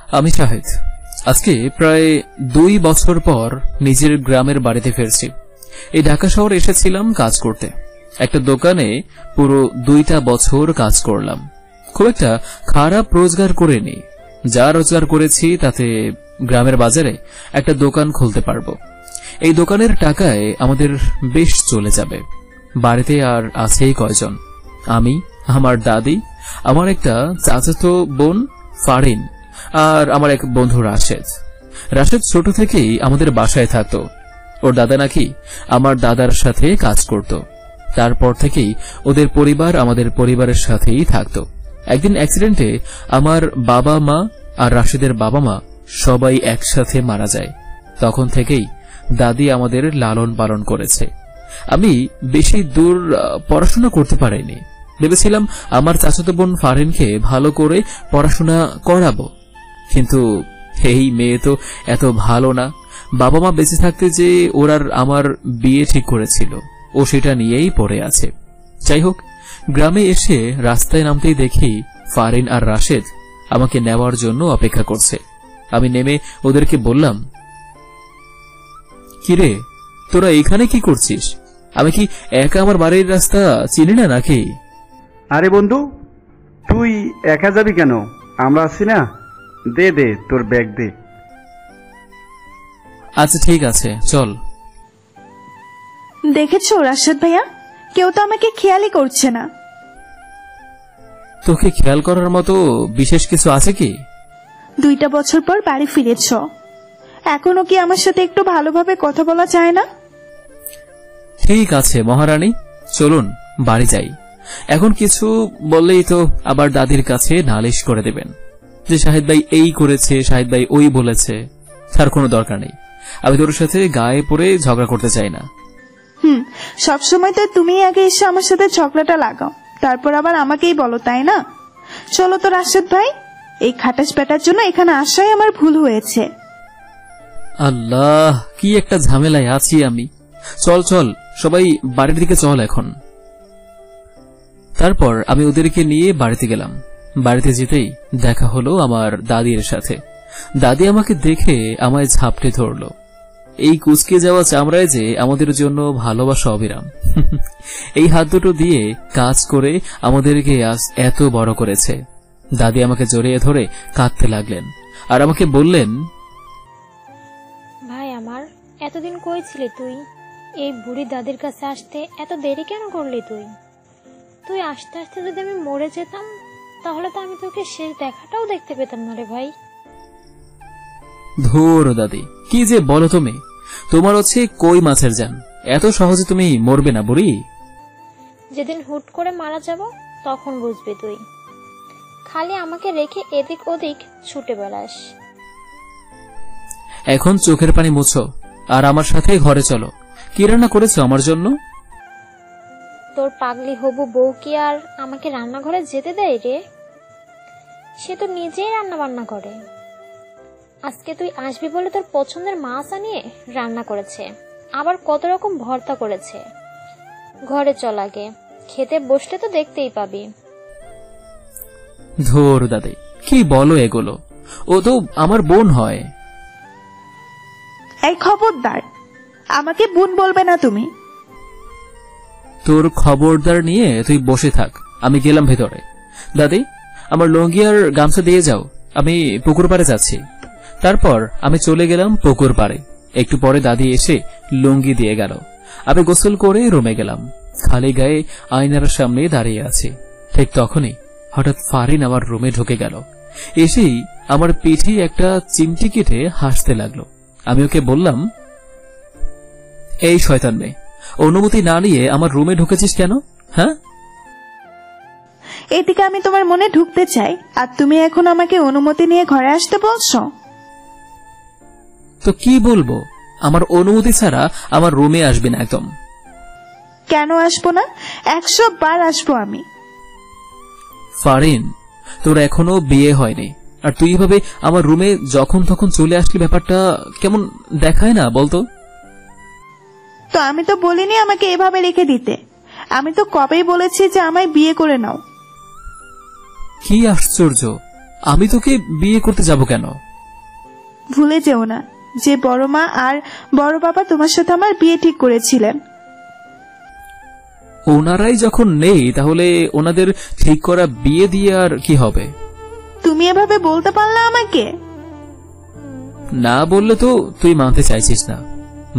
আমি শাহেদ। আজকে প্রায় 2 বছর পর নিজের গ্রামের বাড়িতে ফিরছি। এই ঢাকা শহরে এসেছিলাম কাজ করতে। একটা দোকানে পুরো 2টা বছর কাজ করলাম। খুব একটা খারাপ রোজগার করিনি। যা রোজগার করেছি তাতে গ্রামের বাজারে একটা দোকান খুলতে পারবো। এই দোকানের টাকায় আমাদের বেশ চলে যাবে। বাড়িতে আর আছেই কয়জন? আমি, আমার দাদি, আমার একটা চাচাতো বোন ফারিন, আর আমার এক বন্ধু রাশেদ। রাশেদ ছোট থেকেই আমাদের বাসায় থাকতো। ওর দাদা নাকি আমার দাদার সাথে কাজ করত। তারপর থেকেই ওদের পরিবার আমাদের পরিবারের সাথেই থাকতো। একদিন অ্যাক্সিডেন্টে আমার বাবা মা আর রাশেদের বাবা মা সবাই একসাথে মারা যায়। তখন থেকেই দাদি আমাদের লালন পালন করেছে। আমি বেশি দূর পড়াশোনা করতে পারিনি। ভেবেছিলাম আমার চাচাতো বোন ফারিনকে ভালো করে পড়াশোনা করাবো, কিন্তু এই মেয়ে তো এত ভালো না। বাবা মা বেঁচে থাকতে যে ওর আর আমার বিয়ে ঠিক করেছিল, ও সেটা নিয়েই পড়ে আছে। যাই হোক, গ্রামে এসে রাস্তায় নামতেই দেখি ফারিন আর রাশেদ আমাকে নেওয়ার জন্য অপেক্ষা করছে। আমি নেমে ওদেরকে বললাম, কিরে, তোরা এখানে কি করছিস? আমি কি একা আমার বাড়ির রাস্তা চিনি না নাকি? আরে বন্ধু, তুই একা যাবি কেন? আমরা আছি না, দে দে তোর ব্যাগ দে। আচ্ছা ঠিক আছে, চল। দেখেছো রাশেদ ভাইয়া, কেউ তো আমাকে খেয়ালই করছে না। তোকে খেয়াল করার মতো বিশেষ কিছু আছে কি? 2টা বছর পর বাড়ি ফিরেছ, এখনো কি আমার সাথে একটু ভালোভাবে কথা বলা যায় না? ঠিক আছে মহারানী, চলুন বাড়ি যাই। এখন কিছু বললেই তো আবার দাদির কাছে নালিশ করে দেবেন যে শাহেদ ভাই এই করেছে, শাহেদ ভাই ওই বলেছে। তার কোনো দরকার নেই। আমি তোর সাথে গায়ে পড়ে ঝগড়া করতে চাই না। সবসময় তো তুমি আগে এসে আমার সাথে ঝগড়াটা লাগাও, তারপর আবার আমাকেই বলো, তাই না? চলো তো রাশেদ ভাই, এই খাটাস পেটার জন্য এখানে আসাই আমার ভুল হয়েছে। আল্লাহ, কি একটা ঝামেলায় আছি আমি। চল চল, সবাই বাড়ির দিকে চল এখন। তারপর আমি ওদেরকে নিয়ে বাড়িতে গেলাম। বাড়িতে যেতেই দেখা হলো আমার দাদির সাথে। দাদি আমাকে দেখে আমায় ঝাপটে ধরল। এই কুচকে যাওয়া চামড়ায় যে আমাদের জন্য ভালোবাসা অবিরাম। এই হাত দুটো দিয়ে কাজ করে আমাদেরকে আজ এত বড় করেছে। দাদি আমাকে জড়িয়ে ধরে কাঁদতে লাগলেন আর আমাকে বললেন, ভাই আমার, এতদিন কই ছিলি তুই? এই বুড়ি দাদির কাছে আসতে এত দেরি কেন করলি তুই? তুই আসতে আসতে যদি আমি মরে যেতাম, তাহলে তো আমি তোকে শেষ দেখাটাও দেখতে পেতাম না রে ভাই। ধুর দাদি, কি যে বলো তুমি। তোমার হচ্ছে কই মাছের জান, এত সহজে তুমি মরবে না বুড়ি। যেদিন হুট করে মারা যাব তখন বুঝবি তুই। খালি আমাকে রেখে এদিক ওদিক ছুটে বেড়াস। এখন চোখের পানি মুছো আর আমার সাথে ঘরে চলো। কি রান্না করেছো আমার জন্য? তোর পাগলি হবু বউ কি আর আমাকে রান্নাঘরে যেতে দেয় রে? সে তো নিজেই রান্না বান্না করে। আজকে তুই আসবি বলে তোর পছন্দের মাছ আনিয়ে রান্না করেছে, আবার কত রকম ভর্তা করেছে। ঘরে চল আগে, খেতে বসলে তো দেখতেই পাবি। ধুর দাদি, কি বলো এগুলো? ও তো আমার বোন হয়। এই খবরদার, আমাকে বোন বলবে না তুমি। তোর খবরদার নিয়ে তুই বসে থাক, আমি গেলাম ভেতরে। দাদি, আমার লুঙ্গি আর গামছা দিয়ে যাও, আমি পুকুর পাড়ে যাচ্ছি। তারপর আমি চলে গেলাম পুকুর পাড়ে। একটু পরে দাদি এসে লুঙ্গি দিয়ে গেল। আমি গোসল করে রুমে গেলাম। খালি গায়ে আয়নার সামনে দাঁড়িয়ে আছি। ঠিক তখনই হঠাৎ ফারিন আমার রুমে ঢুকে গেল। এসেই আমার পিঠে একটা চিমটি কেটে হাসতে লাগলো। আমি ওকে বললাম, এই শয়তান মেয়ে, অনুমতি না নিয়ে আমার রুমে ঢুকেছিস কেন? হ্যাঁ, এদিকে আমি তোমার মনে ঢুকতে চাই, আর তুমি এখন আমাকে অনুমতি নিয়ে ঘরে আসতে বলছো? তো কি বলবো? আমার অনুমতি ছাড়া আমার রুমে আসবি না একদম। কেন আসবো না? 100 বার আসবো আমি। ফারিন, তোর এখনো বিয়ে হয়নি, আর তুই এভাবে আমার রুমে যখন তখন চলে আসলি, ব্যাপারটা কেমন দেখায় না বলতো? তো আমি তো বলিনি আমাকে এভাবে রেখে দিতে। আমি তো কবেই বলেছি যে আমায় বিয়ে করে নাও। কি আশ্চর্য, আমি তোকে বিয়ে করতে যাব কেন? ভুলে যেও না যে বড় মা আর বড় বাবা তোমার সাথে আমার বিয়ে ঠিক করেছিলেন। ওনারাই যখন নেই তাহলে ওনাদের ঠিক করা বিয়ে দিয়ে আর কি হবে? তুমি এভাবে বলতে পারলে আমাকে? না বললে তো তুই মানতে চাইছিস না,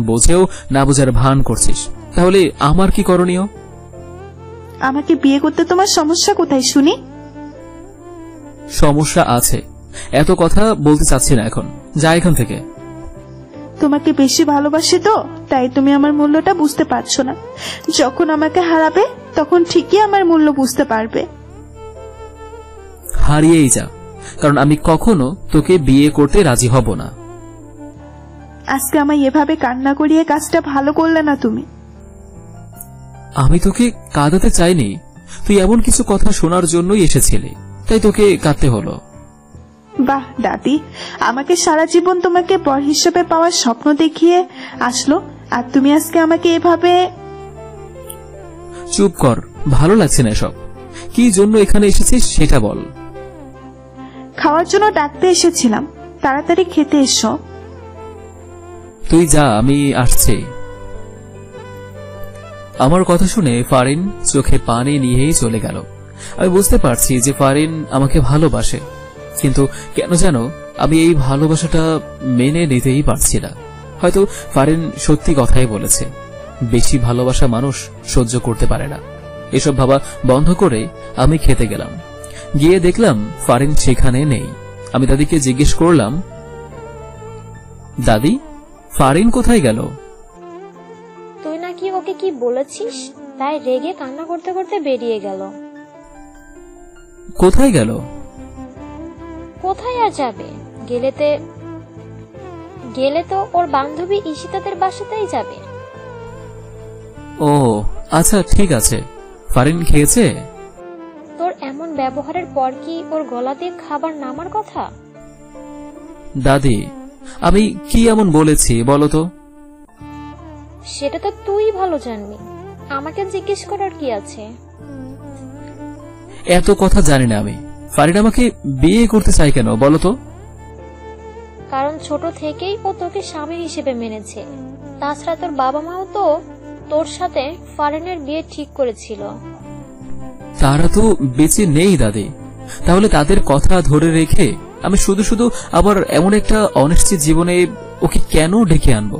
বোঝেও না বোঝার ভান করছিস। তাহলে আমার কি করণীয়? আমাকে বিয়ে করতে তোমার সমস্যা কোথায় শুনি? সমস্যা আছে, এত কথা বলতে চাচ্ছি না এখন, যা এখান থেকে। তোমাকে বেশি ভালোবাসি তো, তাই তুমি আমার মূল্যটা বুঝতে পারছো না। যখন আমাকে হারাবে তখন ঠিকই আমার মূল্য বুঝতে পারবে। হারিয়েই যা, কারণ আমি কখনো তোকে বিয়ে করতে রাজি হব না। আজকে আমায় এভাবে কান্না করিয়ে কাজটা ভালো করলে না তুমি। আমি তোকে কাঁদাতে চাইনি, তুই এমন কিছু কথা শোনার জন্যই এসেছিলি, তাই তোকে কাঁদতে হলো। বাহ দাদি, আমাকে সারা জীবন তোমাকে পর হিসেবে পাওয়ার স্বপ্ন দেখিয়ে আসলো, আর তুমি আজকে আমাকে এভাবে। চুপ কর, ভালো লাগছে না এসব। কি জন্য এখানে এসেছিস সেটা বল। খাওয়ার জন্য ডাকতে এসেছিলাম, তাড়াতাড়ি খেতে এসো। তুই যা, আমি আসছি। আমার কথা শুনে ফারিন চোখে পানি নিয়েই চলে গেল। আমি বুঝতে পারছি যে ফারিন আমাকে ভালোবাসে, কিন্তু কেন যেন আমি এই ভালোবাসাটা মেনে নিতেই পারছি না। হয়তো ফারিন সত্যি কথাই বলেছে, বেশি ভালোবাসা মানুষ সহ্য করতে পারে না। এসব ভাবা বন্ধ করে আমি খেতে গেলাম। গিয়ে দেখলাম ফারিন সেখানে নেই। আমি দাদিকে জিজ্ঞেস করলাম, দাদি, ফারিন কোথায় গেল? তুই নাকি ওকে কি বলেছিস, তাই রেগে কান্না করতে করতে বেরিয়ে গেল। কোথায় গেল? কোথায় আর যাবে, গেলে তো ওর বান্ধবী ঈশিতাদের বাসাতেই যাবে। ও আচ্ছা, ঠিক আছে। ফারিন খেয়েছে? তোর এমন ব্যবহারের পর কি ওর গলা দিয়ে খাবার নামার কথা? দাদি, আমি কি এমন বলেছি বলো তো? সেটা তো তুই ভালো জানবি, আমাকে জিজ্ঞেস করার কি আছে? এত কথা জানি না আমি। ফারিন আমাকে বিয়ে করতে চাই কেন বলো তো? কারণ ছোট থেকেই ও তোকে স্বামী হিসেবে মেনেছে। তাছাড়া তোর বাবা মাও তো তোর সাথে ফারিনের বিয়ে ঠিক করেছিল। তারা তো বেঁচে নেই দাদি, তাহলে তাদের কথা ধরে রেখে আমি শুধু শুধু আবার এমন একটা অনিশ্চিত জীবনে ওকে কেন ডেকে আনবো?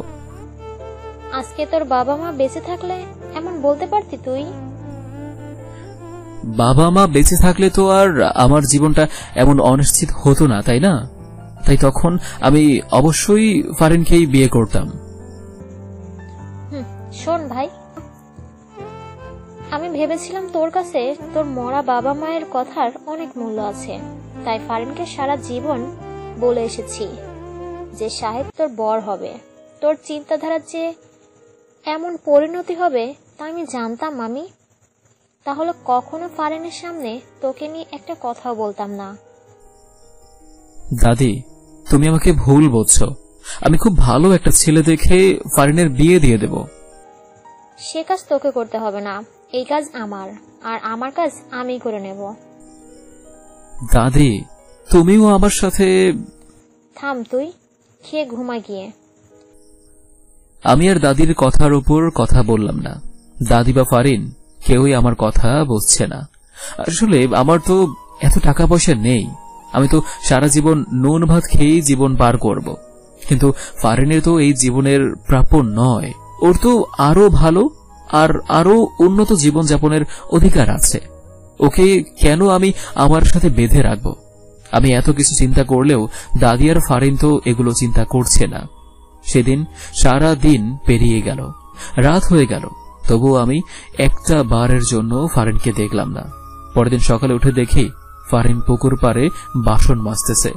আজকে তোর বাবা মা বেঁচে থাকলে এমন বলতে পারতি তুই? বাবা মা বেঁচে থাকলে তো আর আমার জীবনটা এমন অনিশ্চিত হতো না, তাই না? তাই তখন আমি অবশ্যই ফারিনকেই বিয়ে করতাম। শোন ভাই, আমি ভেবেছিলাম তোর কাছে তোর মরা বাবা মায়ের কথার অনেক মূল্য আছে, তাই ফারিনকে সারা জীবন বলে এসেছি যে সাহেব তোর বর হবে। তোর চিন্তাধারার যে এমন পরিণতি হবে তা আমি জানতাম মামি, তাহলে কখনো ফারিনের সামনে তোকে নিয়ে একটা কথাও বলতাম না। দাদি, তুমি আমাকে ভুল বুঝছো। আমি খুব ভালো একটা ছেলে দেখে ফারিনের বিয়ে দিয়ে দেব। সে কাজ তোকে করতে হবে না, এই কাজ আমার, আর আমার কাজ আমি করে নেব। দাদি, তুমিও আমার সাথে। থাম তুই, খেয়ে ঘুমা গিয়ে। আমি আর দাদির কথার উপর কথা বললাম না। দাদি বা ফারিন কেউই আমার কথা বুঝছে না। আসলে আমার তো এত টাকা পয়সা নেই, আমি তো সারা জীবন নুন ভাত খেয়েই জীবন পার করব। কিন্তু ফারিনের তো এই জীবনের প্রাপ্য নয়। ওর তো আরো ভালো আর আরো উন্নত জীবন যাপনের অধিকার আছে। ওকে কেন আমি আমার সাথে বেঁধে রাখব? আমি এত কিছু চিন্তা করলেও দাদি আর ফারিন তো এগুলো চিন্তা করছে না। সেদিন সারা দিন পেরিয়ে গেল, রাত হয়ে গেল, তবুও আমি একটা বারের জন্য ফারিনকে দেখলাম না। পরের দিন সকালে উঠে দেখি ফারিন পুকুর পাড়ে বাসন মাজতেছে।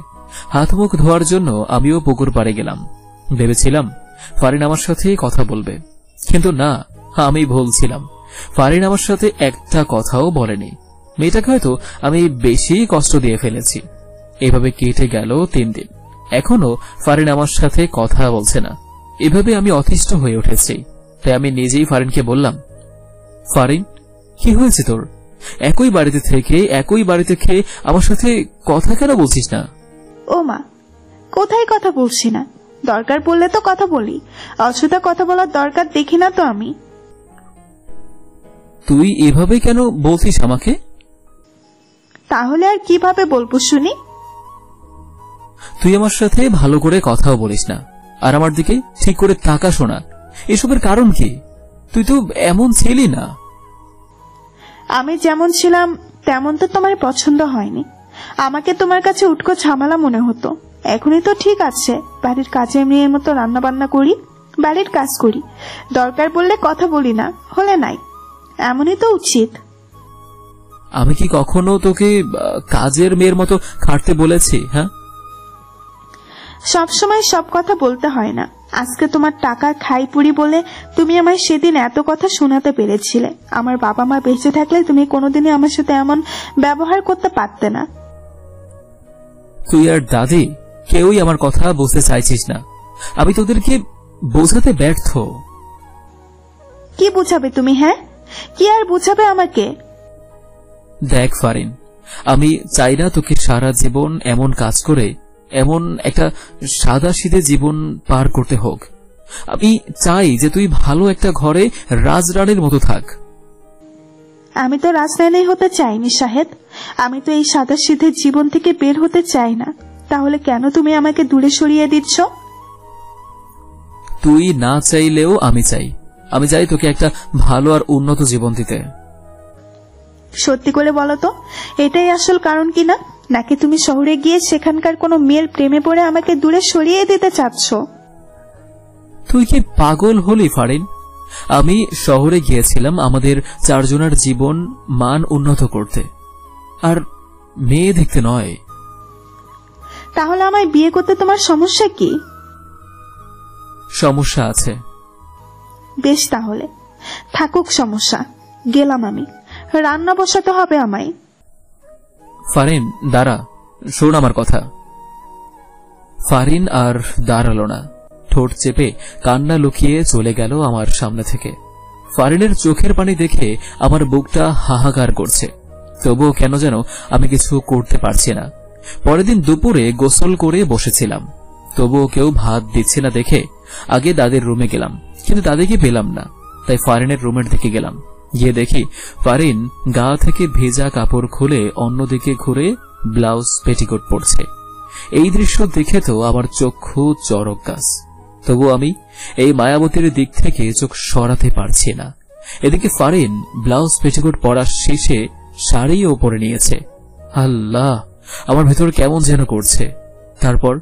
হাত মুখ ধোয়ার জন্য আমিও পুকুর পাড়ে গেলাম। ভেবেছিলাম ফারিন আমার সাথে কথা বলবে, কিন্তু না, আমি ভুলছিলাম। ফারিন আমার সাথে একটা কথাও বলেনি। মেয়েটাকে হয়তো আমি বেশি কষ্ট দিয়ে ফেলেছি। এভাবে কেটে গেল 3 দিন। এখনো ফারিন আমার সাথে কথা বলছে না। এভাবে আমি অতিষ্ঠ হয়ে উঠেছি। তাই আমি নিজেই ফারিনকে বললাম, ফারিন, কি হয়েছে তোর? একই বাড়িতে থেকে একই বাড়িতে খেয়ে আমার সাথে কথা কেন বলছিস না? ও মা, কোথায় কথা বলছি না? দরকার পড়লে তো কথা বলি, অযথা কথা বলার দরকার দেখি না তো আমি। তুই এভাবে কেন বলছিস আমাকে? তাহলে আর কিভাবে বলবো শুনি? তুই আমার সাথে ভালো করে কথাও বলিস না, আর আমার দিকে ঠিক করে তাকাসও না। এসবের কারণ কি? তুই তো এমন ছিলি না। আমি যেমন ছিলাম তেমন তো তোমার পছন্দ হয়নি। আমাকে তোমার কাছে উটকো ঝামেলা মনে হতো। এখনই তো ঠিক আছে, বাড়ির কাজের মেয়ের মতো রান্না বান্না করি, বাড়ির কাজ করি, দরকার পড়লে কথা বলি না, হলে নাই। এমনই তো উচিত। আমি কি কখনো তোকে কাজের মেয়ের মতো খাটতে বলেছি? হ্যাঁ, সব সময় সব কথা বলতে হয় না। আজকে তোমার টাকা খাই পুরি বলে তুমি আমায় সেদিন এত কথা শোনাতে পেরেছিলে। আমার বাবা মা বেঁচে থাকলে তুমি কোনোদিনই আমার সাথে এমন ব্যবহার করতে পারতে না। তুই আর দাদি কেউই আমার কথা বুঝতে চাইছিস না। আমি তোদেরকে বোঝাতে ব্যর্থ। কি বুঝাবে তুমি? হ্যাঁ, কি আর বুঝাবে আমাকে? দেখ ফারিন, আমি চাই না তোকে সারা জীবন এমন কাজ করে এমন একটা সাদাসিধে জীবন পার করতে হোক। আমি চাই যে তুই ভালো একটা ঘরে রাজরানীর মতো থাক। আমি তো রাজরানী হতে চাইনি শাহেদ। আমি তো এই সাদাসিধে জীবন থেকে বের হতে চাই না। তাহলে কেন তুমি আমাকে দূরে সরিয়ে দিচ্ছ? তুই না চাইলেও আমি চাই। আমি চাই তোকে একটা ভালো আর উন্নত জীবন দিতে। সত্যি করে বলো তো, এটাই আসল কারণ কিনা? নাকি তুমি শহরে গিয়ে সেখানকার কোনো মেয়ের প্রেমে পড়ে আমাকে দূরে সরিয়ে দিতে চাচ্ছ? তুই কি পাগল হলি ফারিন? আমি শহরে গিয়েছিলাম আমাদের চারজনের জীবন মান উন্নত করতে, আর মেয়ে দেখতে নয়। তাহলে আমায় বিয়ে করতে তোমার সমস্যা কি? সমস্যা আছে। বেশ, তাহলে থাকুক সমস্যা। গেলাম আমি। রান্না বসাতে হবে আমায়। ফারিন দাঁড়া, শোন আমার কথা। ফারিন আর দাঁড়ালো না, ঠোঁট চেপে কান্না লুকিয়ে চলে গেল আমার সামনে থেকে। ফারিনের চোখের পানি দেখে আমার বুকটা হাহাকার করছে, তবুও কেন যেন আমি কিছু করতে পারছি না। পরের দিন দুপুরে গোসল করে বসেছিলাম, তবুও কেউ ভাত দিচ্ছে না দেখে আগে দাদির রুমে গেলাম, কিন্তু দাদিকে পেলাম না। তাই ফারিনের রুমের দিকে গেলাম। গিয়ে দেখি ফারিন গা থেকে ভেজা কাপড় খুলে অন্যদিকে ঘুরে ব্লাউজ পেটিকোট পরছে। এই দৃশ্য দেখে তো আমার চক্ষু চড়ক গাছ, তবু আমি এই মায়াবতীর দিক থেকে চোখ সরাতে পারছি না। এদিকে ফারিন ব্লাউজ পেটিকোট পরা শেষে শাড়িও পরে নিয়েছে। আল্লাহ, আমার ভেতর কেমন যেন করছে। তারপর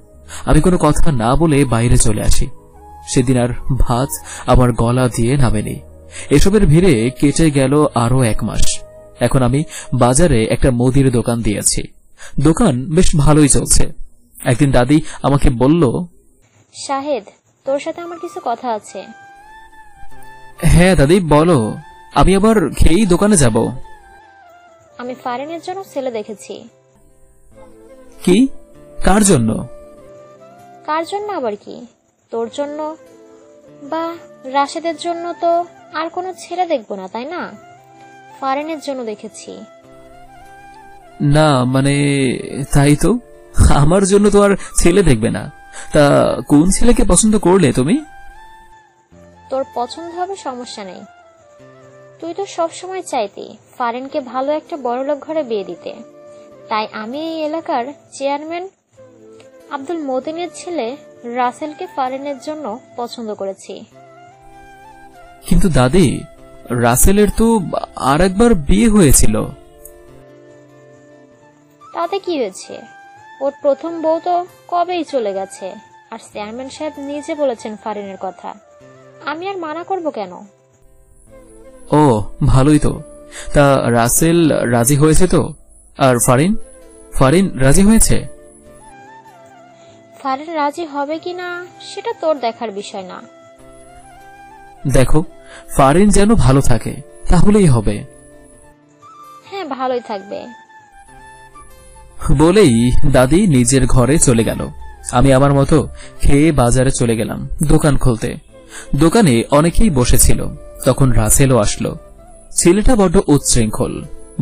আমি কোনো কথা না বলে বাইরে চলে আসি। সেদিন আর ভাত আমার গলা দিয়ে নামেনি। এসবের ভিড়ে কেটে গেল আরো 1 মাস। এখন আমি বাজারে একটা মুদির দোকান দিয়েছি। দোকান বেশ ভালোই চলছে। একদিন দাদি আমাকে বলল, শাহেদ, তোর সাথে আমার কিছু কথা আছে। হ্যাঁ দাদি বলো, আমি আবার খেয়েই দোকানে যাব। আমি ফারিনের জন্য ছেলে দেখেছি। কি? কার জন্য? কার জন্য আবার কি? তোর জন্য বা রাশেদের জন্য তো আর কোনো ছেলে দেখবো না, তাই না? ফারিনের জন্য দেখেছি। না মানে তাই তো, আমার জন্য তো আর ছেলে দেখবে না। তা কোন ছেলেকে পছন্দ করলে তুমি? তোর পছন্দ হবে, সমস্যা নেই। তুই তো সব সময় চাইতি ফারিনকে ভালো একটা বড়লোক ঘরে বিয়ে দিতে, তাই আমি এই এলাকার চেয়ারম্যান আব্দুল মতিনের ছেলে রাসেলকে ফারিনের জন্য পছন্দ করেছি। কিন্তু দাদি, রাসেলের তো আর একবার বিয়ে হয়েছিল। তাতে কি হয়েছে? ওর প্রথম বউ তো কবেই চলে গেছে, আর চেয়ারম্যান সাহেব নিজে বলেছেন ফারিনের কথা। আমি আর মানা করব কেন? ও ভালোই তো। তা রাসেল রাজি হয়েছে তো? আর ফারিন ফারিন রাজি হয়েছে? ফারিন রাজি হবে কিনা সেটা তোর দেখার বিষয় না। দেখো, ফারিন যেন ভালো থাকে, তাহলেই হবে। হ্যাঁ, ভালোই থাকবে। বলেই দাদি নিজের ঘরে চলে গেল। আমি আমার মতো খেয়ে বাজারে চলে গেলাম দোকান খুলতে। দোকানে অনেকেই বসেছিল। তখন রাসেলও আসলো। ছেলেটা বড্ড উচ্ছৃঙ্খল,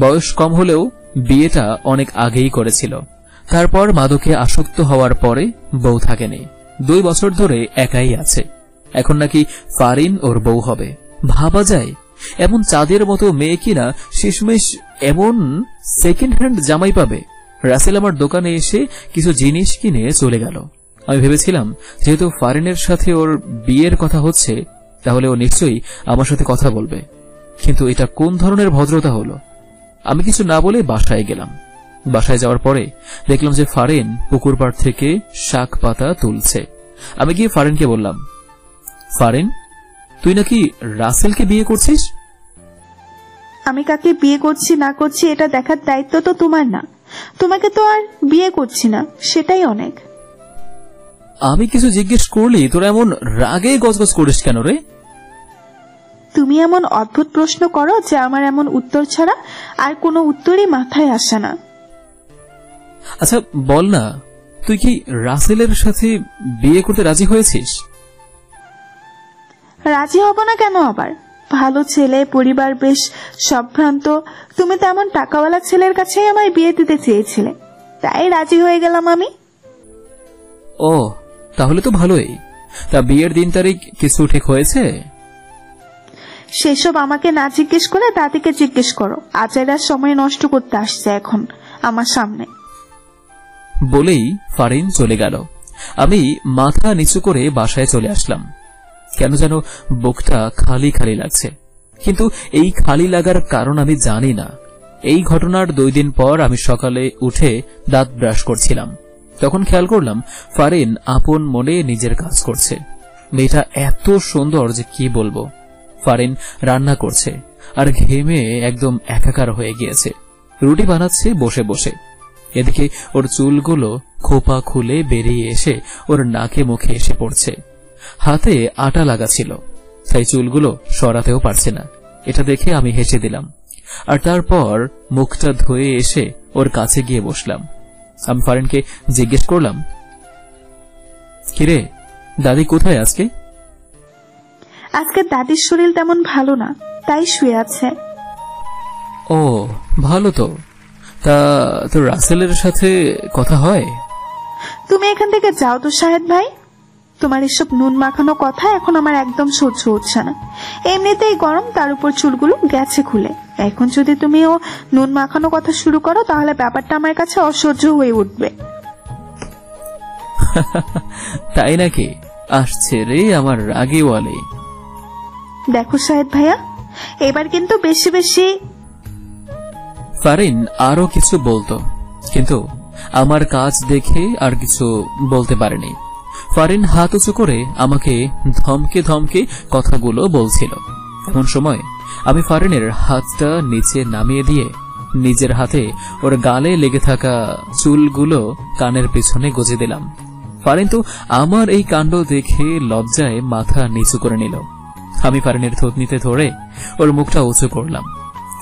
বয়স কম হলেও বিয়েটা অনেক আগেই করেছিল। তারপর মাদকে আসক্ত হওয়ার পরে বউ থাকেনি, 2 বছর ধরে একাই আছে। এখন নাকি ফারিন ওর বউ হবে। ভাবা যায়, এমন চাঁদের মতো মেয়ে কিনা শেষমেশ এমন সেকেন্ড হ্যান্ড জামাই পাবে। রাসেল আমার দোকানে এসে কিছু জিনিস কিনে চলে গেল। আমি ভেবেছিলাম যেহেতু ফারিনের সাথে ওর বিয়ের কথা হচ্ছে, তাহলে ও নিশ্চয়ই আমার সাথে কথা বলবে। কিন্তু এটা কোন ধরনের ভদ্রতা হলো? আমি কিছু না বলে বাসায় গেলাম। বাসায় যাওয়ার পরে দেখলাম যে ফারিন পুকুর পাড় থেকে শাক পাতা তুলছে। আমি গিয়ে ফারিনকে বললাম, ফারিন, তুই নাকি রাসেলকে বিয়ে করছিস? আমি কাকে বিয়ে করছি না করছি এটা দেখার দায়িত্ব তো তোমার না। তোমাকে তো আর বিয়ে করছি না, সেটাই অনেক। আমি কিছু জিজ্ঞেস করলি তোরা এমন রাগে গজগজ করিস কেন রে? তুমি এমন অদ্ভুত প্রশ্ন করো যে আমার এমন উত্তর ছাড়া আর কোনো উত্তরই মাথায় আসে না। আচ্ছা বল না, তুই কি রাসেলের সাথে বিয়ে করতে রাজি হয়েছিস? রাজি হব না কেন আবার? ভালো ছেলে, পরিবার বেশ সম্ভ্রান্ত। তুমি তো এমন টাকাওয়ালা ছেলের কাছেই আমায় বিয়ে দিতে চেয়েছিলে, তাই রাজি হয়ে গেলাম আমি। ও, তাহলে তো ভালোই। তা বিয়ের দিন তারিখ কিছু ঠিক হয়েছে? সেসব আমাকে না জিজ্ঞেস করে দাদিকে জিজ্ঞেস করো। আজাইরা সময় নষ্ট করতে আসছে এখন আমার সামনে। বলেই ফারিন চলে গেল। আমি মাথা নিচু করে বাসায় চলে আসলাম। কেন যেন বুকটা খালি খালি লাগছে, কিন্তু এই খালি লাগার কারণ আমি জানি না। এই ঘটনার 2 দিন পর আমি সকালে উঠে দাঁত ব্রাশ করছিলাম। তখন খেয়াল করলাম ফারিন আপন মনে নিজের কাজ করছে। মেয়েটা এত সুন্দর যে কি বলবো। ফারিন রান্না করছে আর ঘেমে একদম একাকার হয়ে গিয়েছে। রুটি বানাচ্ছে বসে বসে। এদিকে ওর চুলগুলো খোপা খুলে বেরিয়ে এসে ওর নাকে মুখে এসে পড়ছে। হাতে আটা লাগা ছিল, তাই চুলগুলো সরাতেও পারছে না। এটা দেখে আমি হেসে দিলাম, আর তারপর মুখটা ধুয়ে এসে ওর কাছে গিয়ে বসলাম। আমি ফারিনকে জিজ্ঞেস করলাম, কিরে, দাদি কোথায় আজকে? আজকে দাদির শরীর তেমন ভালো না, তাই শুয়ে আছে। ও ভালো তো। তা তোর রাসেলের সাথে কথা হয়? তুমি এখান থেকে যাও তো শাহেদ ভাই। তোমার এসব নুন মাখানো কথা এখন আমার একদম সহ্য হচ্ছে না। এমনিতেই গরম, তার উপর চুলগুলো গেছে খুলে। এখন যদি তুমিও নুন মাখানো কথা শুরু করো তাহলে ব্যাপারটা আমার কাছে অসহ্য হয়ে উঠবে। তাই নাকি? আসছে রে আমার রাগী ওয়ালি। দেখো শাহেদ ভাইয়া, এবার কিন্তু বেশি বেশি। ফারিন আরো কিছু বলতো, কিন্তু আমার কাজ দেখে আর কিছু বলতে পারেনি। ফারিন হাত উঁচু করে আমাকে ধমকে ধমকে কথাগুলো বলছিল। এমন সময় আমি ফারিনের হাতটা নিচে নামিয়ে দিয়ে নিজের হাতে ওর গালে লেগে থাকা চুলগুলো কানের পিছনে গজে দিলাম। ফারিন তো আমার এই কাণ্ড দেখে লজ্জায় মাথা নিচু করে নিল। আমি ফারিনের থুতনিতে ধরে ওর মুখটা উঁচু করলাম।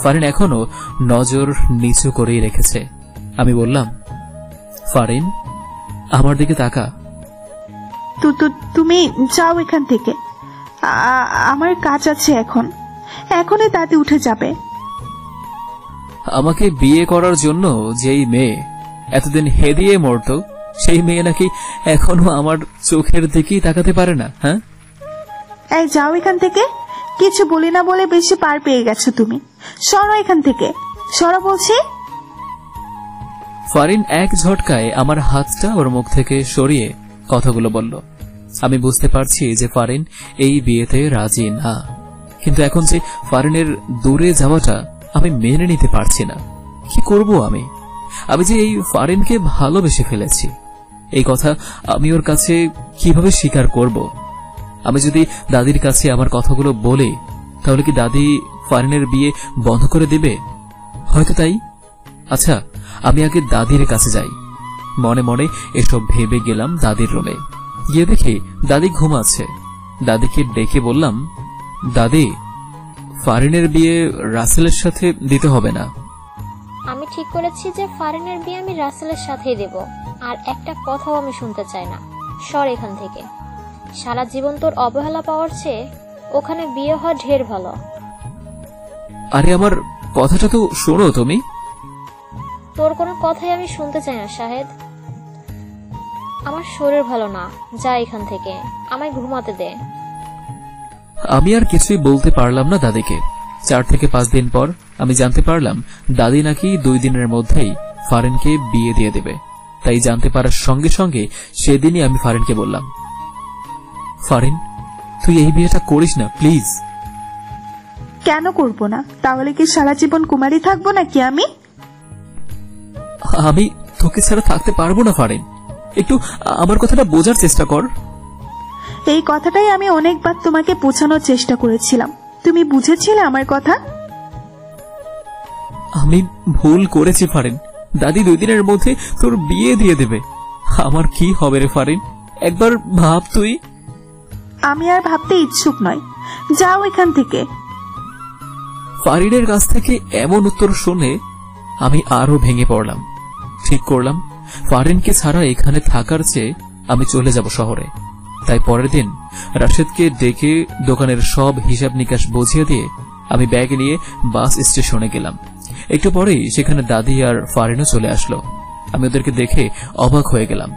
ফারিন এখনো নজর নিচু করেই রেখেছে। আমি বললাম, ফারিন, আমার দিকে তাকা। তুমি যাও এখান থেকে, আমার কাজ আছে। এখনই দাদি উঠে যাবে। আমাকে বিয়ে করার জন্য যেই মেয়ে এতদিন হেদিয়ে মরত, সেই মেয়ে নাকি এখনো আমার চোখের দিকেই তাকাতে পারে না? হ্যাঁ, এই যাও এখান থেকে। কিছু বলি না বলে বেশি পার পেয়ে গেছো তুমি। সরো এখান থেকে, সরো বলছি। ফারিন এক ঝটকায় আমার হাতটা ওর মুখ থেকে সরিয়ে কথাগুলো বলল। আমি বুঝতে পারছি যে ফারিন এই বিয়েতে রাজি না, কিন্তু এখন যে ফারিনের দূরে যাওয়াটা আমি মেনে নিতে পারছি না। কি করব আমি? আমি যে এই ফারিনকে ভালোবেসে ফেলেছি, এই কথা আমি ওর কাছে কিভাবে স্বীকার করব? আমি যদি দাদির কাছে আমার কথাগুলো বলি, তাহলে কি দাদি ফারিনের বিয়ে বন্ধ করে দেবে? হয়তো তাই। আচ্ছা, আমি আগে দাদির কাছে যাই। মনে মনে এসব ভেবে গেলাম দাদির রুমে। গিয়ে দেখি দাদি ঘুমাচ্ছে। দাদিকে ডেকে বললাম, দাদি, ফারিনের বিয়ে রাসেলের সাথে দিতে হবে না। আমি ঠিক করেছি যে ফারিনের বিয়ে আমি রাসেলের সাথেই দেব, আর একটা কথাও আমি শুনতে চাই না। সর এখান থেকে। সারা জীবন তোর অবহেলা পাওয়ার চেয়ে ওখানে বিয়ে হওয়া ঢের ভালো। আরে আমার কথাটা তো শোনো তুমি। তোর কোনো কথাই আমি শুনতে চাই না শাহেদ। আমার শরীর ভালো না, যা এখান থেকে, আমায় ঘুমাতে দে। আমি আর কিছুই বলতে পারলাম না দাদিকে। 4 থেকে 5 দিন পর আমি জানতে পারলাম দাদি নাকি 2 দিনের মধ্যেই ফারিনকে বিয়ে দিয়ে দেবে। তাই জানতে পারার সঙ্গে সঙ্গে সেদিনই আমি ফারিনকে বললাম, ফারিন, তুই এই বিয়েটা করিস না প্লিজ। কেন করব না? তাহলে কি সারা জীবন কুমারী থাকবো নাকি আমি? আমি তোকে ছাড়া থাকতে পারবো না ফারিন, একটু আমার কথাটা বোঝার চেষ্টা কর। এই কথাটাই আমি অনেকবার তোমাকে বোঝানোর চেষ্টা করেছিলাম, তুমি বুঝেছিলে আমার কথা? আমি ভুল করেছি ফারিন, দাদি 2 দিনের মধ্যে তোর বিয়ে দিয়ে দেবে। আমার কি হবে রে ফারিন, একবার ভাব তুই। আমি আর ভাবতে ইচ্ছুক নয়, যাও এখান থেকে। ফারিনের কাছ থেকে এমন উত্তর শুনে আমি আরো ভেঙে পড়লাম। ঠিক করলাম ফারিনকে ছাড়া এখানে থাকার চেয়ে আমি চলে যাব শহরে। তাই পরের দিন রাশেদকে ডেকে দোকানের সব হিসাব নিকাশ বুঝিয়ে দিয়ে আমি ব্যাগ নিয়ে বাস স্টেশনে গেলাম। একটু পরেই সেখানে দাদি আর ফারিনও চলে আসলো। আমি ওদেরকে দেখে অবাক হয়ে গেলাম।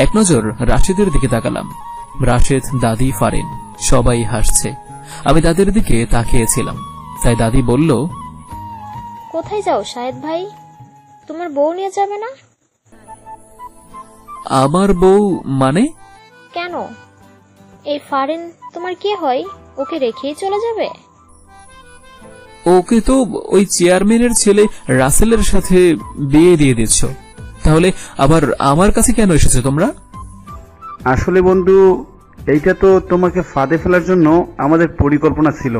এক নজর রাশেদের দিকে তাকালাম। রাশেদ, দাদি, ফারিন সবাই হাসছে। আমি দাদির দিকে তাকিয়েছিলাম। তাই দাদি বলল, কোথায় যাও শাহেদ ভাই? তোমার বউ নিয়ে যাবে না? আমার বউ মানে? কেন, এই ফারিন তোমার কে হয়? ওকে রেখেই চলে যাবে? ওকে তো ওই চেয়ারম্যানের ছেলে রাসেলের সাথে বিয়ে দিয়ে দিচ্ছ, তাহলে আবার আমার কাছে কেন এসেছো তোমরা? আসলে বন্ধু, এইটা তো তোমাকে ফাঁদে ফেলার জন্য আমাদের পরিকল্পনা ছিল,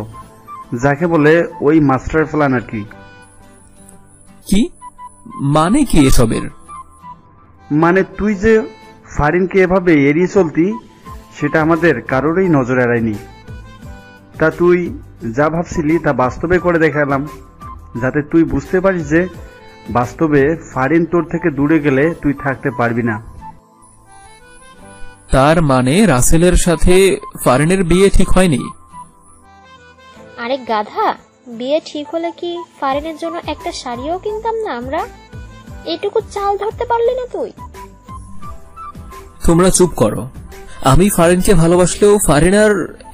যাকে বলে ওই মাস্টার প্ল্যান আর কি। কি মানে কি এসবের? মানে তুই যে ফারিনকে এভাবে এড়িয়ে চলতি, সেটা আমাদের কারোরই নজর এড়ায়নি। তা তুই যা ভাবছিলি তা বাস্তবে করে দেখালাম, যাতে তুই বুঝতে পারিস যে বাস্তবে ফারিন তোর থেকে দূরে গেলে তুই থাকতে পারবি না। তার মানে রাসেলের সাথে ফারিনের বিয়ে ঠিক হয়নি? আরে গাধা, বিয়ে ঠিক হলে কি ফারিনের জন্য একটা শাড়িও কিনতাম না আমরা? এইটুকু চাল ধরতে পারলি না তুই? তোমরা চুপ করো। আমি ফারিনকে ভালোবাসলেও ফারিন আর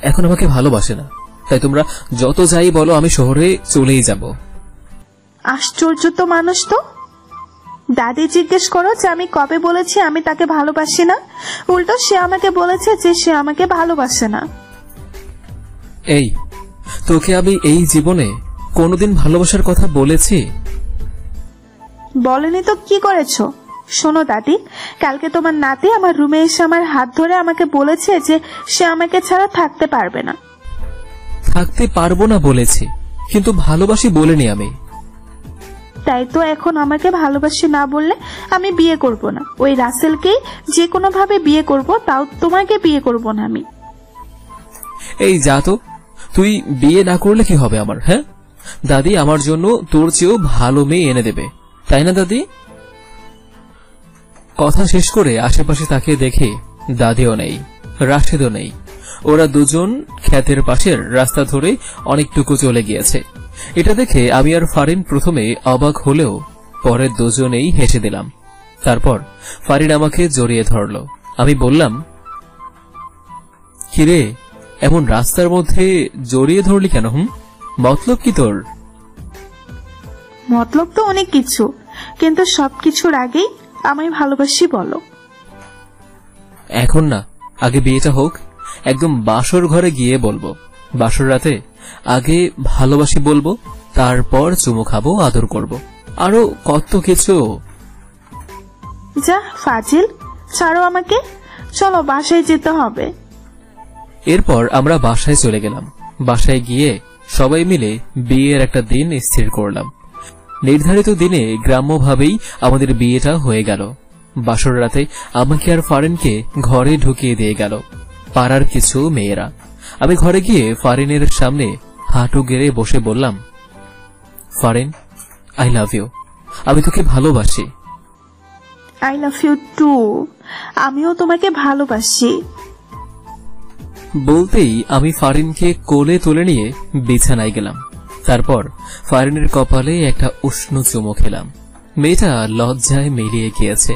এখন আমাকে ভালোবাসে না। তাই তোমরা যত যাই বলো, আমি শহরে চলেই যাব। আশ্চর্য তো মানুষ তো। দাদি জিজ্ঞেস করো যে আমি কবে বলেছি আমি তাকে ভালোবাসি না, উল্টো সে আমাকে বলেছে যে সে আমাকে ভালোবাসে না। এই, তোকে আমি এই জীবনে কোনোদিন ভালোবাসার কথা বলেছি? বলেনি তো কি করেছো? শোনো দাদি, কালকে তোমার নাতি আমার রুমে এসে আমার হাত ধরে আমাকে বলেছে যে সে আমাকে ছাড়া থাকতে পারবে না। থাকতে পারবো না বলেছি, কিন্তু ভালোবাসি বলিনি আমি। তাই তো এখন আমাকে ভালোবাসি না বললে আমি বিয়ে করব না, ওই রাসেলকেই যে কোনো ভাবে বিয়ে করব, তাও তোমাকে বিয়ে করব না আমি। এই যা তো, তুই বিয়ে না করলে কি হবে আমার? হ্যাঁ, দাদি আমার জন্য তোর চেয়েও ভালো মেয়ে এনে দেবে, তাই না দাদি? কথা শেষ করে আশেপাশে তাকিয়ে দেখে দাদিও নেই, রাশেদও নেই। ওরা দুজন ক্ষেতের পাশের রাস্তা ধরে অনেকটুকু চলে গিয়েছে। এটা দেখে আমি আর ফারিন প্রথমে অবাক হলেও পরে দুজনেই হেসে দিলাম। তারপর ফারিন আমাকে জড়িয়ে ধরল। আমি বললাম, কিরে, এমন রাস্তার মধ্যে জড়িয়ে ধরলি কেন? মতলব কি তোর? মতলব তো অনেক কিছু, কিন্তু সবকিছুর আগেই আমায় ভালোবাসি বলো। এখন না, আগে বিয়েটা হোক, একদম বাসর ঘরে গিয়ে বলবো। বাসর রাতে আগে ভালোবাসি বলবো, তারপর চুমু খাবো, আদর করব, আরো কত কিছু। যা ফাজিল, ছাড়ো আমাকে, চলো বাসায় যেতে হবে। এরপর আমরা বাসায় চলে গেলাম। বাসায় গিয়ে সবাই মিলে বিয়ের একটা দিন স্থির করলাম। নির্ধারিত দিনে গ্রাম্যভাবেই আমাদের বিয়েটা হয়ে গেল। বাসর রাতে আমাকে আর ফারিনকে ঘরে ঢুকিয়ে দিয়ে গেল পাড়ার কিছু মেয়েরা। আমি ঘরে গিয়ে ফারিনের সামনে হাঁটু গেড়ে বসে বললাম, ফারিন, আই লাভ ইউ, আমি তোকে ভালোবাসি। আই লাভ ইউ টু, আমিও তোমাকে ভালোবাসি। বলতেই আমি ফারিনকে কোলে তুলে নিয়ে বিছানায় গেলাম। তারপর ফারিনের কপালে একটা উষ্ণ চুমো খেলাম। মেয়েটা লজ্জায় মিলিয়ে গিয়েছে।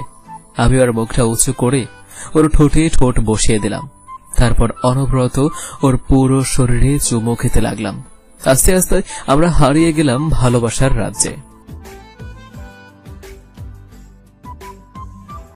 আমি ওর মুখটা উঁচু করে ওর ঠোঁটে ঠোঁট বসিয়ে দিলাম। তারপর অনবরত ওর পুরো শরীরে চুমো খেতে লাগলাম। আস্তে আস্তে আমরা হারিয়ে গেলাম ভালোবাসার রাজ্যে।